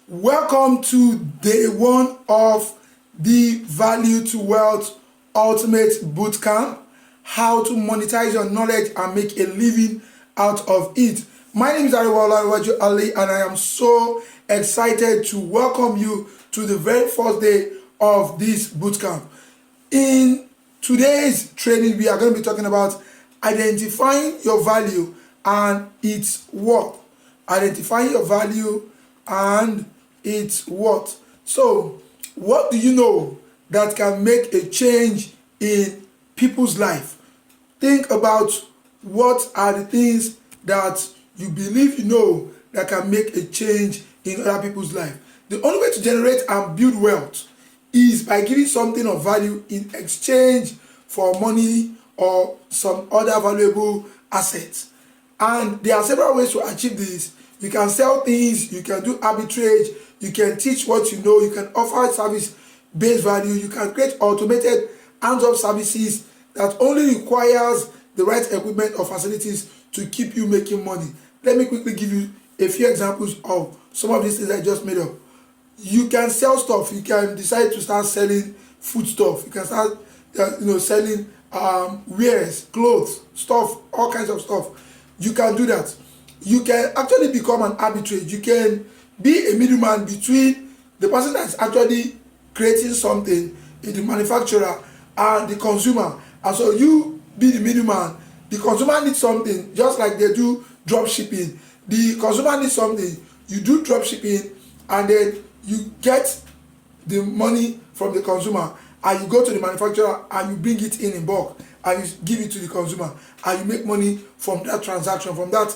Welcome to day one of the Value to Wealth Ultimate Bootcamp, how to monetize your knowledge and make a living out of it. My name is Arewa Olanrewaju, and I am so excited to welcome you to the very first day of this bootcamp. In today's training, we are going to be talking about identifying your value and its worth. Identifying your value and its worth. So, what do you know that can make a change in people's life? Think about what are the things that you believe you know that can make a change in other people's life. The only way to generate and build wealth is by giving something of value in exchange for money or some other valuable assets. And there are several ways to achieve this. You can sell things, you can do arbitrage, you can teach what you know, you can offer service-based value, you can create automated hands-off services that only requires the right equipment or facilities to keep you making money. Let me quickly give you a few examples of some of these things I just made up. You can sell stuff. You can decide to start selling food stuff. You can start selling wares, clothes, stuff, all kinds of stuff. You can do that. You can actually become an arbitrage. You can be a middleman between the person that's actually creating something, the manufacturer, and the consumer. And so you be the middleman. The consumer needs something, just like they do drop shipping. The consumer needs something, you do drop shipping, and then you get the money from the consumer, and you go to the manufacturer and you bring it in bulk and you give it to the consumer, and you make money from that transaction, from that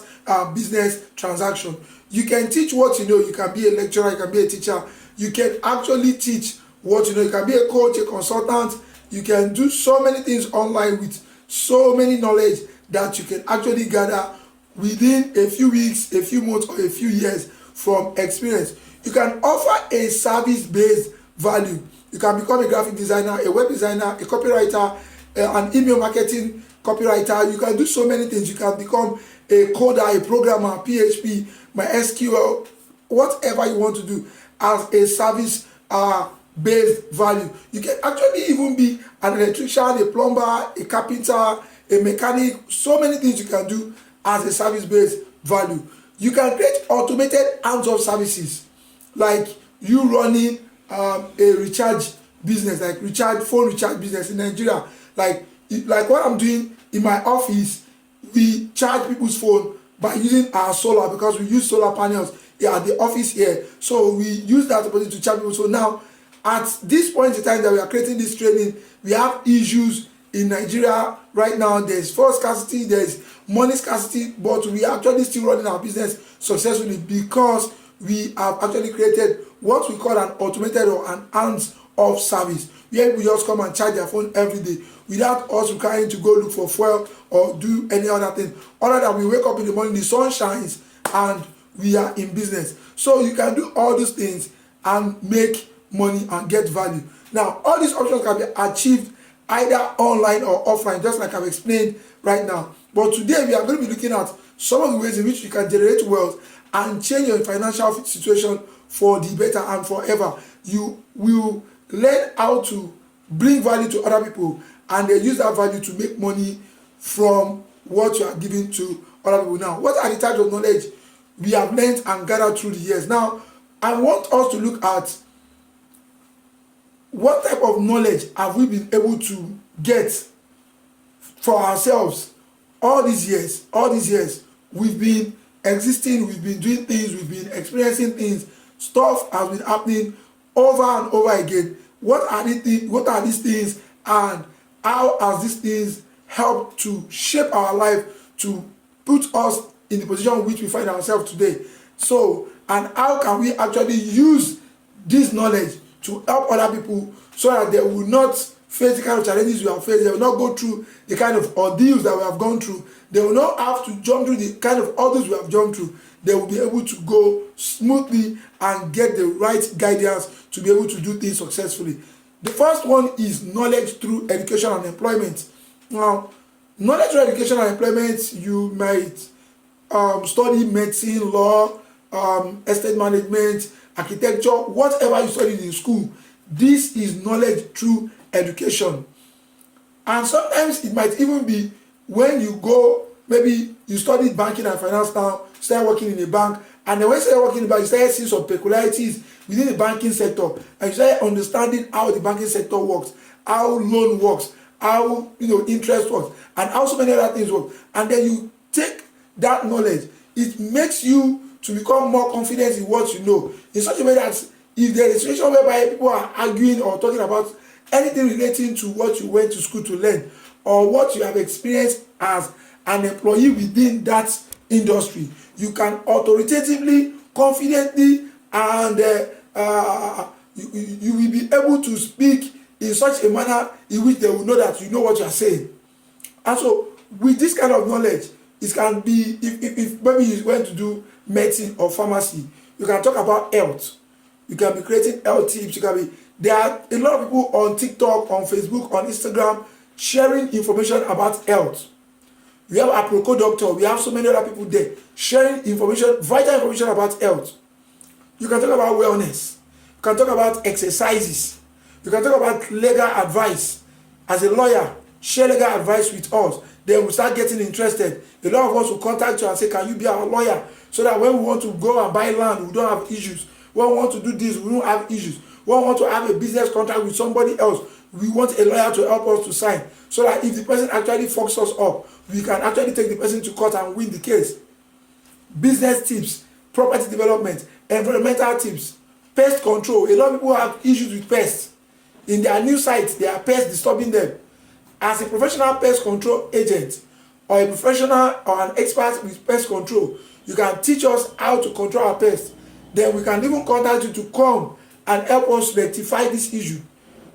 business transaction. You can teach what you know. You can be a lecturer, you can be a teacher, you can actually teach what you know. You can be a coach, a consultant. You can do so many things online with so many knowledge that you can actually gather within a few weeks, a few months, or a few years from experience. You can offer a service-based value. You can become a graphic designer, a web designer, a copywriter, an email marketing copywriter. You can do so many things. You can become a coder, a programmer, PHP, MySQL, whatever you want to do as a service based value. You can actually even be an electrician, a plumber, a carpenter, a mechanic. So many things you can do as a service based value. You can create automated hands-off services, like you running a recharge business, like phone recharge business in Nigeria. Like what I'm doing in my office, we charge people's phone by using our solar, because we use solar panels at the office here. So we use that opportunity to charge people. So now, at this point in time that we are creating this training, we have issues in Nigeria right now. There's fuel scarcity, there's money scarcity, but we are actually still running our business successfully because we have actually created what we call an automated or an hands-off service, where we just come and charge their phone every day without us requiring to go look for fuel or do any other thing. Other than we wake up in the morning, the sun shines, and we are in business. So you can do all these things and make money and get value. Now, all these options can be achieved either online or offline, just like I've explained right now. But today we are going to be looking at some of the ways in which you can generate wealth and change your financial situation for the better and forever. You will learn how to bring value to other people, and they use that value to make money from what you are giving to other people. Now, what are the types of knowledge we have learned and gathered through the years? Now, I want us to look at what type of knowledge have we been able to get for ourselves all these years. We've been existing, we've been doing things, we've been experiencing things. Stuff has been happening over and over again. What are these things, and how has these things helped to shape our life to put us in the position in which we find ourselves today? So, and how can we actually use this knowledge to help other people so that they will not face the kind of challenges we have faced, they will not go through the kind of ordeals that we have gone through, they will not have to jump through the kind of ordeals we have jumped through. They will be able to go smoothly and get the right guidance to be able to do things successfully. The first one is knowledge through education and employment. Now, knowledge through education and employment, you might study medicine, law, estate management, architecture, whatever you studied in school. This is knowledge through education. And sometimes it might even be when you go, maybe you studied banking and finance now, start working in a bank, and then when you start working in a bank, you start seeing some peculiarities within the banking sector, and you start understanding how the banking sector works, how loan works, how interest works, and how so many other things work. And then you take that knowledge, it makes you to become more confident in what you know, in such a way that if there is a situation whereby people are arguing or talking about anything relating to what you went to school to learn, or what you have experienced as an employee within that industry, you can authoritatively, confidently, and you will be able to speak in such a manner in which they will know that you know what you are saying. And so with this kind of knowledge, it can be, if maybe you went to do medicine or pharmacy, you can talk about health. You can be creating health tips. There are a lot of people on TikTok, on Facebook, on Instagram sharing information about health. We have Arewa Doctor, we have so many other people there sharing information, vital information about health. You can talk about wellness. You can talk about exercises. You can talk about legal advice. As a lawyer, share legal advice with us. Then we'll start getting interested. A lot of us will contact you and say, can you be our lawyer? So that when we want to go and buy land, we don't have issues. When we want to do this, we don't have issues. When we want to have a business contract with somebody else, we want a lawyer to help us to sign. So that if the person actually fucks us up, we can actually take the person to court and win the case. Business tips, property development, environmental tips, pest control. A lot of people have issues with pests. In their new sites, there are pests disturbing them. As a professional pest control agent, or a professional or an expert with pest control, you can teach us how to control our pests. Then we can even contact you to come and help us rectify this issue.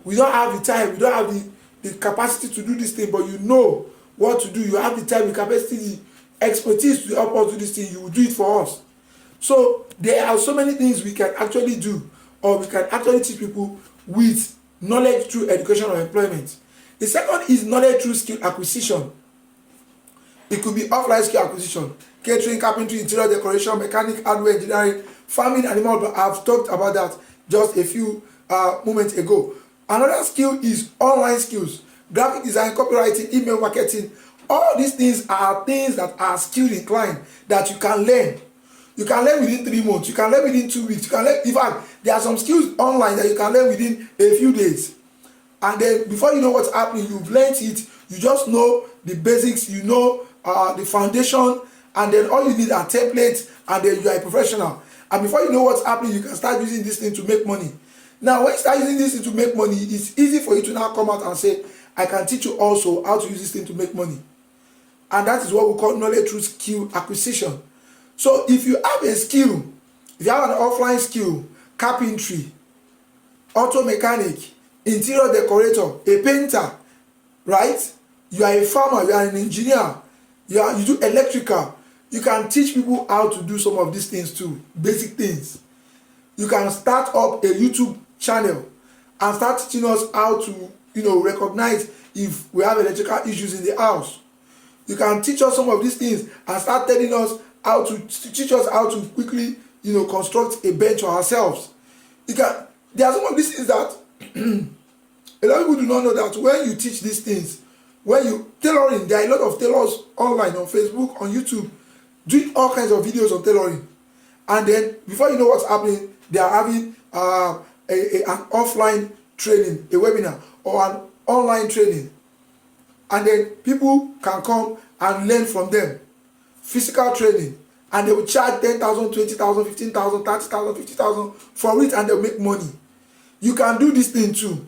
We don't have the time, we don't have the capacity to do this thing, but you know what to do. You have the time, the capacity, the expertise to help us do this thing. You will do it for us. So there are so many things we can actually do, or we can actually teach people with knowledge through education or employment. The second is knowledge through skill acquisition. It could be offline skill acquisition, catering, carpentry, interior decoration, mechanic, hardware engineering, farming, animal. But I've talked about that just a few moments ago. Another skill is online skills, graphic design, copywriting, email marketing. All these things are things that are skill inclined that you can learn. You can learn within 3 months. You can learn within 2 weeks. You can learn. In fact, there are some skills online that you can learn within a few days. And then before you know what's happening, you've learned it. You just know the basics. You know the foundation, and then all you need are templates, and then you are a professional. And before you know what's happening, you can start using this thing to make money. Now, when you start using this thing to make money, it's easy for you to now come out and say, I can teach you also how to use this thing to make money. And that is what we call knowledge through skill acquisition. So if you have a skill, if you have an offline skill, carpentry, auto mechanic, interior decorator, a painter, right? You are a farmer, you are an engineer, you do electrical. You can teach people how to do some of these things too, basic things. You can start up a YouTube channel and start teaching us how to, recognize if we have electrical issues in the house. You can teach us some of these things and start telling us how to teach us how to quickly, construct a bench for ourselves. There are some of these things that a lot of people do not know, that when you teach these things, when you tailoring, there are a lot of tailors online, on Facebook, on YouTube, doing all kinds of videos on tailoring. And then before you know what's happening, they are having an offline training, a webinar, or an online training. And then people can come and learn from them. Physical training. And they will charge 10,000, 20,000, 15,000, 30,000, 50,000 for it, and they'll make money. You can do this thing too.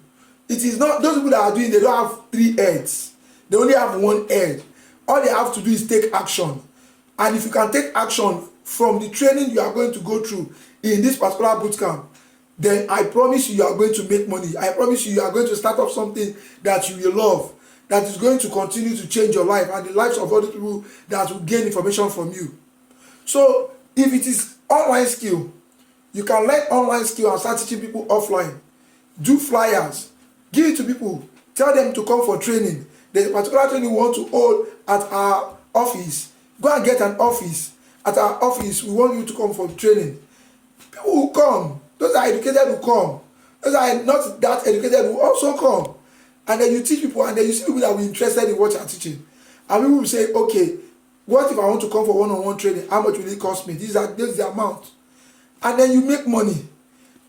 It is not, those people that are doing, they don't have 3 heads. They only have 1 head. All they have to do is take action. And if you can take action from the training you are going to go through in this particular bootcamp, then I promise you, you are going to make money. I promise you, you are going to start up something that you will love, that is going to continue to change your life and the lives of other people that will gain information from you. So if it is online skill, you can learn online skill and start teaching people offline. Do flyers, give it to people, tell them to come for training. There's a particular training we want to hold at our office. Go and get an office at our office, we want you to come for training. People will come. Those that are educated will come. Those that are not that educated will also come. And then you teach people, and then you see people that will be interested in what you are teaching. And people will say, okay, what if I want to come for one-on-one training? How much will it cost me? This is the amount. And then you make money.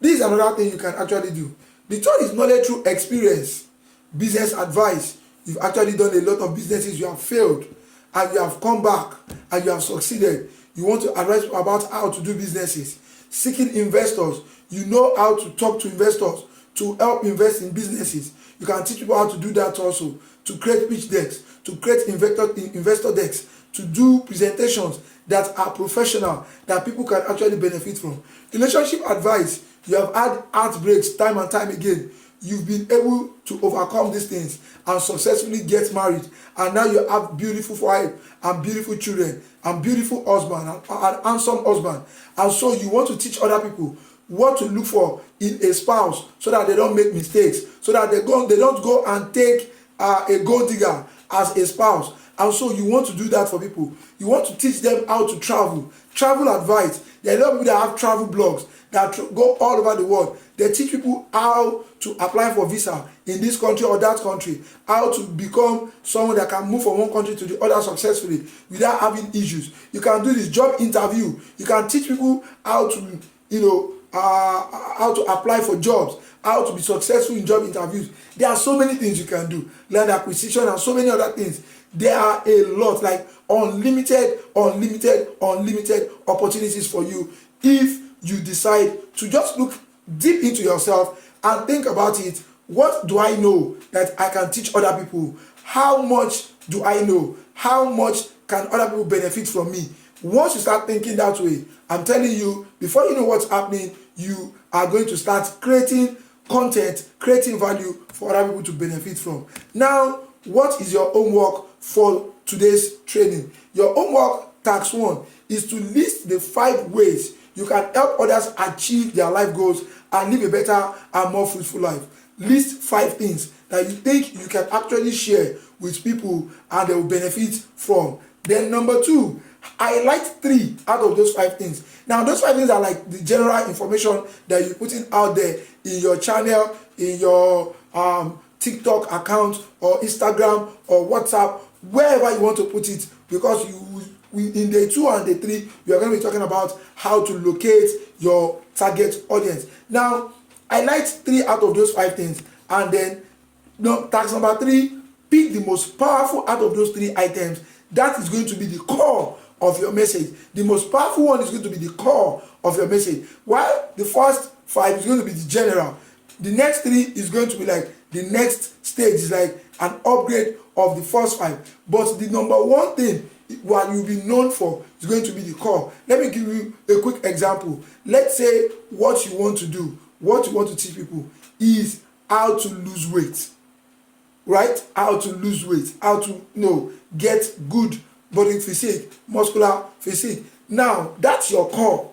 This is another thing you can actually do. The third is knowledge through experience. Business advice. You've actually done a lot of businesses, you have failed, and you have come back, and you have succeeded. You want to advise people about how to do businesses. Seeking investors. You know how to talk to investors to help invest in businesses. You can teach people how to do that also. To create pitch decks, to create investor decks, to do presentations that are professional, that people can actually benefit from. Relationship advice. You have had heartbreaks time and time again. You've been able to overcome these things and successfully get married, and now you have beautiful wife and beautiful children and beautiful husband and handsome husband, and so you want to teach other people what to look for in a spouse so that they don't make mistakes, so that they don't go and take a gold digger as a spouse. And so you want to do that for people. You want to teach them how to travel advice. There are a lot of people that have travel blogs that go all over the world. They teach people how to apply for visa in this country or that country, how to become someone that can move from one country to the other successfully without having issues. You can do this job interview. You can teach people how to, how to apply for jobs, how to be successful in job interviews. There are so many things you can do. Land acquisition and so many other things. There are a lot, like unlimited opportunities for you if you decide to just look deep into yourself and think about it. What do I know that I can teach other people? How much do I know? How much can other people benefit from me? Once you start thinking that way, I'm telling you, before you know what's happening, you are going to start creating content, creating value for other people to benefit from. Now, what is your homework for today's training? Your homework, task 1, is to list the 5 ways you can help others achieve their life goals and live a better and more fruitful life. List 5 things that you think you can actually share with people and they will benefit from. Then number 2, highlight 3 out of those 5 things. Now, those 5 things are like the general information that you're putting out there in your channel, in your TikTok account or Instagram or WhatsApp, wherever you want to put it, because in day 2 and day 3, we are going to be talking about how to locate your target audience. Now, highlight 3 out of those 5 things, and then task number 3, pick the most powerful out of those 3 items. That is going to be the core of your message. The most powerful one is going to be the core of your message, while the first 5 is going to be the general. The next 3 is going to be like the next stage, is like an upgrade of the first 5. But the number 1 thing what you'll be known for is going to be the core. Let me give you a quick example. Let's say what you want to do, what you want to teach people is how to lose weight, right? How to lose weight, how to get good body physique, muscular physique. Now, that's your core.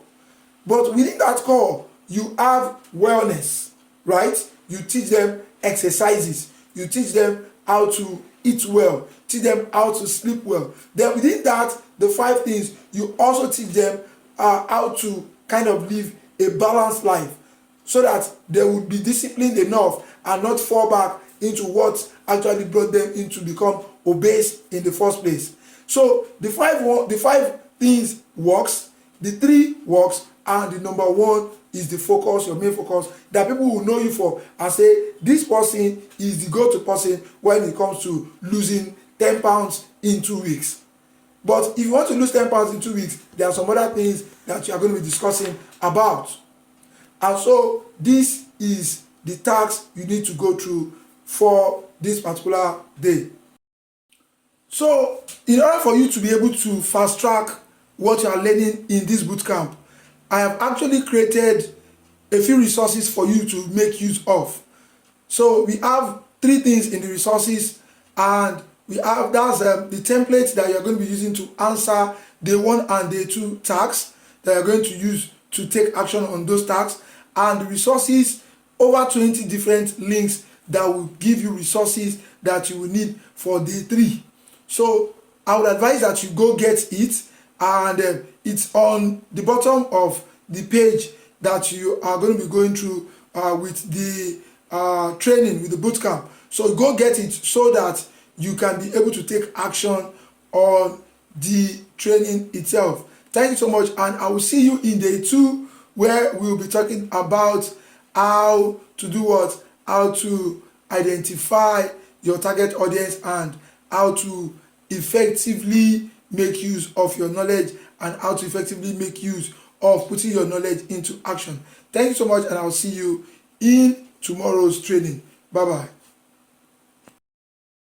But within that core, you have wellness, right? You teach them exercises. You teach them how to eat well. Teach them how to sleep well. Then within that, the 5 things, you also teach them how to kind of live a balanced life so that they would be disciplined enough and not fall back into what actually brought them into become obese in the first place. So the 5 things works, the 3 works, and the number 1 is the focus, your main focus, that people will know you for and say, this person is the go-to person when it comes to losing 10 pounds in 2 weeks. But if you want to lose 10 pounds in 2 weeks, there are some other things that you are going to be discussing about. And so this is the task you need to go through for this particular day. So in order for you to be able to fast track what you are learning in this bootcamp, I have actually created a few resources for you to make use of. So we have 3 things in the resources, and we have the templates that you're going to be using to answer day 1 and day 2 tasks that you're going to use to take action on those tasks, and the resources, over 20 different links that will give you resources that you will need for day 3. So I would advise that you go get it, and it's on the bottom of the page that you are going to be going through with the training, with the bootcamp. So go get it so that you can be able to take action on the training itself. Thank you so much, and I will see you in day 2, where we will be talking about how to do what? How to identify your target audience and how to effectively make use of your knowledge and how to effectively make use of putting your knowledge into action. Thank you so much, and I'll see you in tomorrow's training. Bye bye.